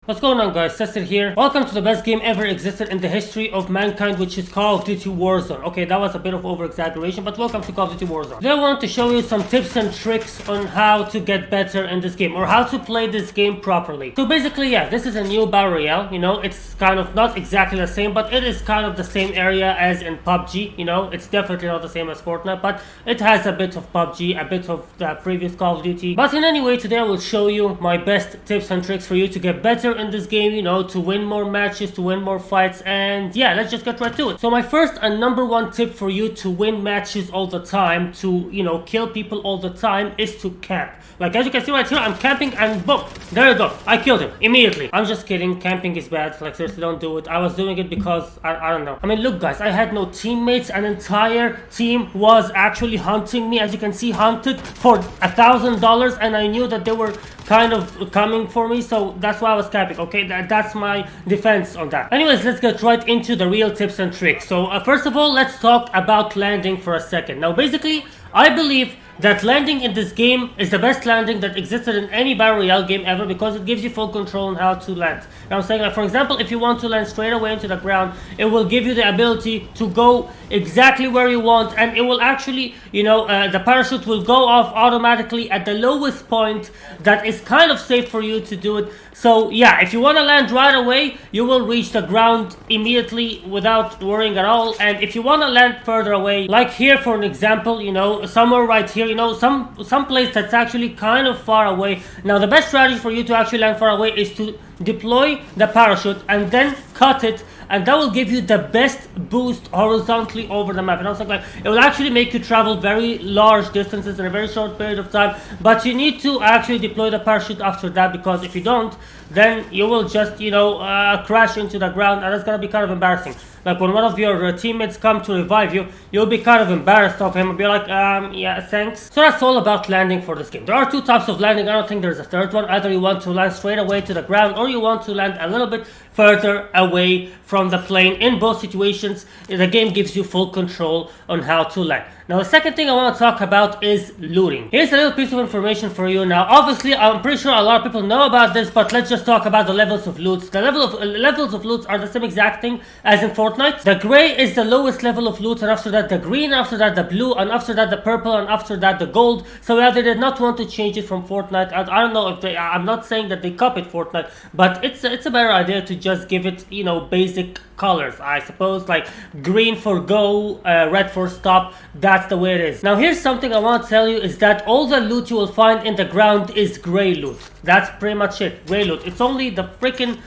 What's going on, guys? Cecil here. Welcome to the best game ever existed in the history of mankind, which is Call of Duty Warzone. Okay, that was a bit of over-exaggeration, but welcome to Call of Duty Warzone. Today I want to show you some tips and tricks on how to get better in this game, or how to play this game properly. So basically, yeah, this is a new Battle Royale. You know, it's kind of not exactly the same, but it is kind of the same area as in PUBG. You know, it's definitely not the same as Fortnite, but it has a bit of PUBG, a bit of the previous Call of Duty. But in any way, today I will show you my best tips and tricks for you to get better in this game, you know, to win more matches, to win more fights, and yeah, let's just get right to it. So my first and number one tip for you to win matches all the time, to, you know, kill people all the time, is to camp. Like, as you can see right here, I'm camping and boom, there you go, I killed him immediately. I'm just kidding, camping is bad, like seriously don't do it. I was doing it because, I don't know. I mean, look guys, I had no teammates, an entire team was actually hunting me, as you can see, hunted for $1,000, and I knew that they were kind of coming for me, so that's why I was camping. Okay, that's my defense on that. Anyways, let's get right into the real tips and tricks. So first of all, let's talk about landing for a second. Now basically, I believe that landing in this game is the best landing that existed in any Battle Royale game ever, because it gives you full control on how to land. Now I'm saying, like, for example, if you want to land straight away into the ground, it will give you the ability to go exactly where you want, and it will actually, you know, the parachute will go off automatically at the lowest point that is kind of safe for you to do it. So yeah, if you want to land right away, you will reach the ground immediately without worrying at all. And if you want to land further away, like here for an example, you know, somewhere right here, you know, some place that's actually kind of far away. Now the best strategy for you to actually land far away is to deploy the parachute and then cut it, and that will give you the best boost horizontally over the map. And I was like, it will actually make you travel very large distances in a very short period of time, but you need to actually deploy the parachute after that, because if you don't, then you will just, you know, crash into the ground, and it's gonna be kind of embarrassing. Like when one of your teammates come to revive you, you'll be kind of embarrassed of him and be like, yeah, thanks. So that's all about landing for this game. There are two types of landing. I don't think there's a third one. Either you want to land straight away to the ground, or you want to land a little bit further away from the plane. In both situations, the game gives you full control on how to land. Now the second thing I want to talk about is looting. Here's a little piece of information for you. Now obviously, I'm pretty sure a lot of people know about this, but let's just talk about the levels of loots. The levels of loots are the same exact thing as in Fortnite. The gray is the lowest level of loot, and after that the green, after that the blue, and after that the purple, and after that the gold. So yeah, they did not want to change it from Fortnite. I don't know if they, I'm not saying that they copied Fortnite, but it's a better idea to just give it, you know, basic colors, I suppose, like green for go, red for stop. That's the way it is. Now here's something I want to tell you, is that all the loot you will find in the ground is gray loot. That's pretty much it, gray loot. It's only the freaking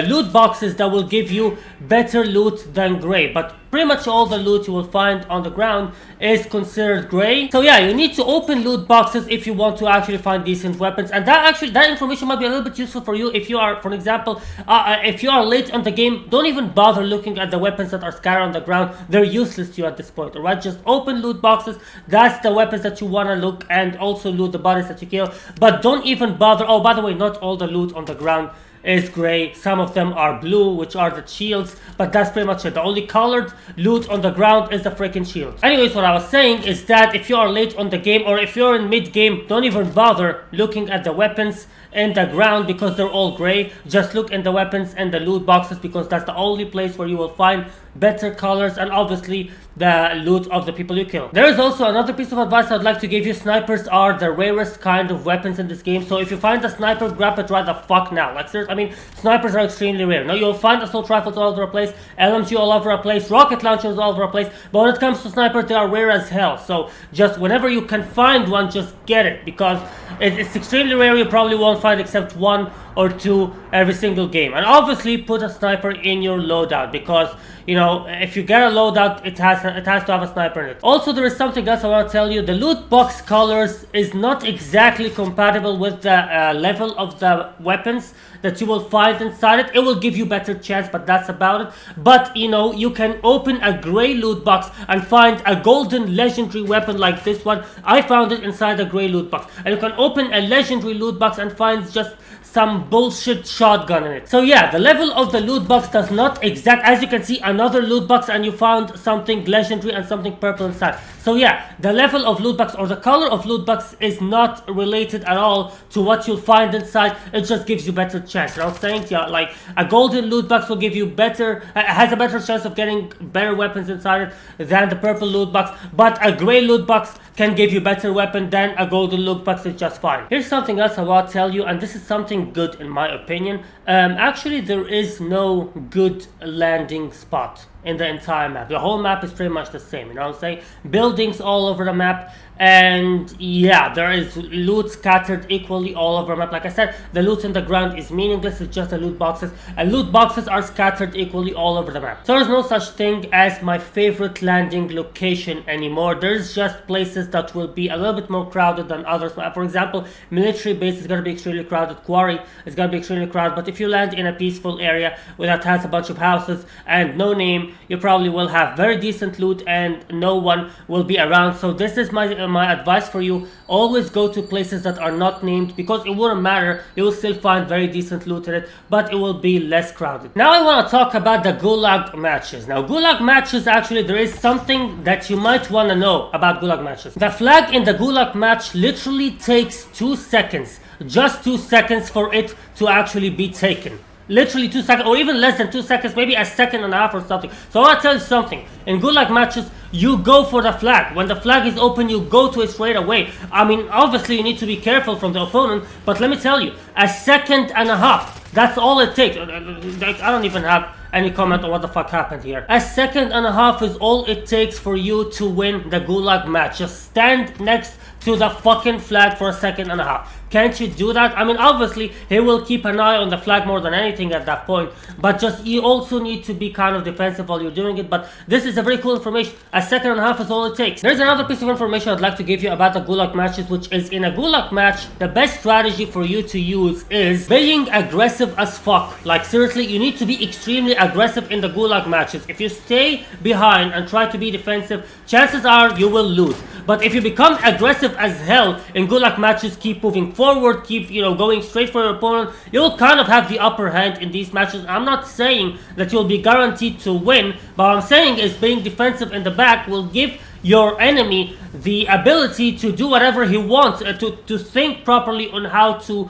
loot boxes that will give you better loot than gray, but pretty much all the loot you will find on the ground is considered gray. So yeah, you need to open loot boxes if you want to actually find decent weapons, and that information might be a little bit useful for you if you are, for example, if you are late on the game. Don't even bother looking at the weapons that are scattered on the ground. They're useless to you at this point, alright? Just open loot boxes. That's the weapons that you want to look, and also loot the bodies that you kill, but don't even bother. Oh, by the way, not all the loot on the ground is gray. Some of them are blue, which are the shields, but that's pretty much it. The only colored loot on the ground is the freaking shield. Anyways, what I was saying is that if you are late on the game, or if you're in mid-game, don't even bother looking at the weapons in the ground, because they're all gray. Just look in the weapons and the loot boxes, because that's the only place where you will find better colors, and obviously the loot of the people you kill. There is also another piece of advice I'd like to give you. Snipers are the rarest kind of weapons in this game, so if you find a sniper, grab it right the fuck now. Like seriously, I mean, snipers are extremely rare. Now you'll find assault rifles all over the place, LMG all over the place, rocket launchers all over the place, but when it comes to snipers, they are rare as hell. So just whenever you can find one, just get it, because it's extremely rare. You probably won't find except one or two every single game. And obviously put a sniper in your loadout, because, you know, if you get a loadout, it has to have a sniper in it. Also, there is something else I want to tell you. The loot box colors is not exactly compatible with the level of the weapons that you will find inside it. It will give you better chance, but that's about it. But, you know, you can open a gray loot box and find a golden legendary weapon like this one. I found it inside a gray loot box. And you can open a legendary loot box and find just some some bullshit shotgun in it. So yeah, the level of the loot box does not exact, as you can see, another loot box and you found something legendary and something purple inside. So yeah, the level of loot box or the color of loot box is not related at all to what you'll find inside. It just gives you better chance. You know what I'm saying? Yeah, like a golden loot box will give you better, has a better chance of getting better weapons inside it than the purple loot box, but a gray loot box can give you better weapon than a golden loot box. Is just fine. Here's something else I want to tell you, and this is something good in my opinion. Actually, there is no good landing spot in the entire map. The whole map is pretty much the same, you know what I'm saying? Buildings all over the map, and yeah, there is loot scattered equally all over the map. Like I said, the loot in the ground is meaningless, it's just the loot boxes, and loot boxes are scattered equally all over the map. So there's no such thing as my favorite landing location anymore. There's just places that will be a little bit more crowded than others. For example, military base is going to be extremely crowded, quarry is going to be extremely crowded, but if you land in a peaceful area that has a bunch of houses and no name, you probably will have very decent loot and no one will be around. So this is my advice for you. Always go to places that are not named, because it wouldn't matter, you will still find very decent loot in it, but it will be less crowded. Now I want to talk about the Gulag matches. Now Gulag matches, actually there is something that you might want to know about Gulag matches. The flag in the Gulag match literally takes 2 seconds, just 2 seconds for it to actually be taken. Literally 2 seconds, or even less than 2 seconds, maybe a second and a half or something. So I want to tell you something. In Gulag matches, you go for the flag. When the flag is open, you go to it straight away. I mean, obviously you need to be careful from the opponent, but let me tell you, a second and a half, that's all it takes. I don't even have any comment on what the fuck happened here. A second and a half is all it takes for you to win the Gulag match. Just stand next to the fucking flag for a second and a half. Can't you do that? I mean, obviously, he will keep an eye on the flag more than anything at that point, but just you also need to be kind of defensive while you're doing it. But this is a very cool information. A second and a half is all it takes. There's another piece of information I'd like to give you about the Gulag matches, which is in a Gulag match, the best strategy for you to use is being aggressive as fuck. Like seriously, you need to be extremely aggressive in the Gulag matches. If you stay behind and try to be defensive, chances are you will lose. But if you become aggressive as hell in Gulag matches, keep moving forward, keep going straight for your opponent, you'll kind of have the upper hand in these matches. I'm not saying that you'll be guaranteed to win, but what I'm saying is being defensive in the back will give your enemy the ability to do whatever he wants, to think properly on how to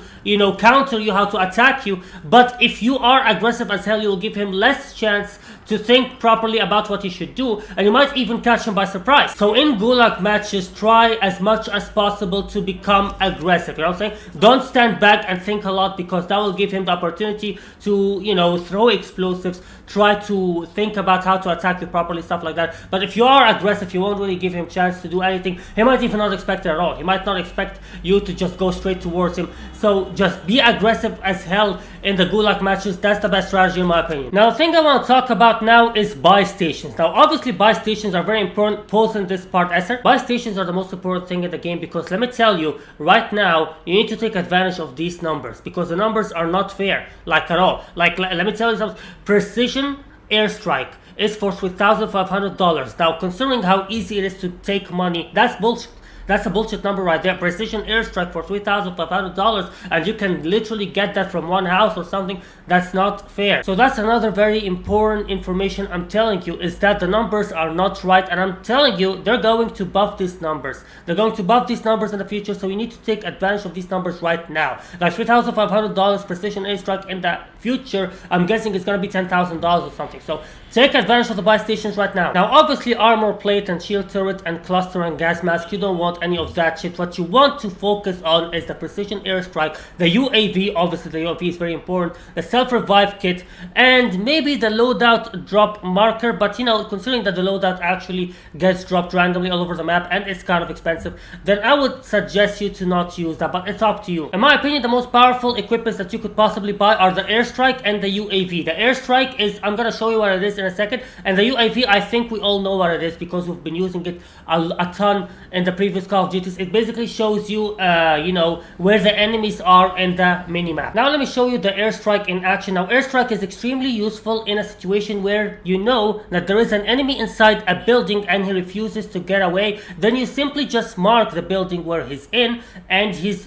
counter you, how to attack you. But if you are aggressive as hell, you'll give him less chance to think properly about what he should do, and you might even catch him by surprise. So in Gulag matches, try as much as possible to become aggressive, you know what I'm saying? Don't stand back and think a lot, because that will give him the opportunity to throw explosives, try to think about how to attack you properly, stuff like that. But if you are aggressive, you won't really give him chance to do anything. He might even not expect it at all. He might not expect you to just go straight towards him. So just be aggressive as hell in the Gulag matches. That's the best strategy in my opinion. Now the thing I want to talk about now is buy stations. Now obviously buy stations are very important. Pause in this part, Esther. Buy stations are the most important thing in the game, because let me tell you, right now you need to take advantage of these numbers, because the numbers are not fair, like at all. Like let me tell you something. Precision airstrike is for $3,500. Now considering how easy it is to take money, that's bullshit. That's a bullshit number right there. Precision airstrike for $3,500, and you can literally get that from one house or something. That's not fair. So that's another very important information I'm telling you, is that the numbers are not right, and I'm telling you they're going to buff these numbers. They're going to buff these numbers in the future, so you need to take advantage of these numbers right now. Like $3,500 precision airstrike in the future, I'm guessing it's going to be $10,000 or something. So take advantage of the buy stations right now. Now obviously armor plate and shield turret and cluster and gas mask, you don't want any of that shit. What you want to focus on is the precision airstrike, the UAV, obviously the UAV is very important, the self-revive kit, and maybe the loadout drop marker. But considering that the loadout actually gets dropped randomly all over the map and it's kind of expensive, then I would suggest you to not use that, but it's up to you. In my opinion, the most powerful equipments that you could possibly buy are the airstrike and the UAV. The airstrike is, I'm gonna show you what it is in a second, and the UAV, I think we all know what it is because we've been using it a ton in the previous Call of Duties. It basically shows you where the enemies are in the minimap. Now let me show you the airstrike in action. Now airstrike is extremely useful in a situation where you know that there is an enemy inside a building and he refuses to get away. Then you simply just mark the building where he's in, and he's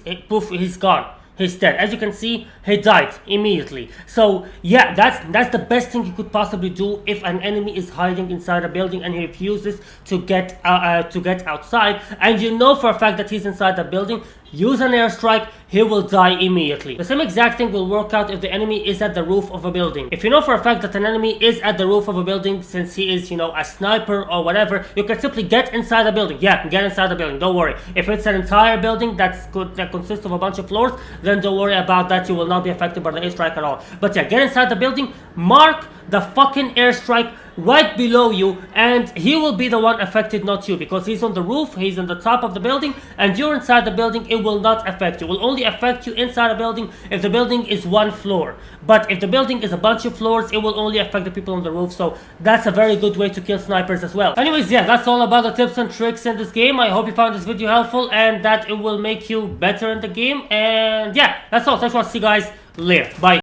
gone. he's dead. As you can see, he died immediately. So yeah, that's the best thing you could possibly do if an enemy is hiding inside a building and he refuses to get outside, and you know for a fact that he's inside the building. Use an airstrike, he will die immediately. The same exact thing will work out if the enemy is at the roof of a building. If you know for a fact that an enemy is at the roof of a building, since he is, you know, a sniper or whatever, you can simply get inside the building. Yeah, get inside the building, don't worry. If it's an entire building that consists of a bunch of floors, then don't worry about that, you will not be affected by the airstrike at all. But yeah, get inside the building, mark the fucking airstrike right below you, and he will be the one affected, not you, because he's on the roof, he's on the top of the building, and you're inside the building. It will not affect you. It will only affect you inside a building if the building is one floor. But if the building is a bunch of floors, it will only affect the people on the roof. So that's a very good way to kill snipers as well. Anyways, yeah, that's all about the tips and tricks in this game. I hope you found this video helpful and that it will make you better in the game. And yeah, that's all. Thanks for watching, guys. Later. Bye.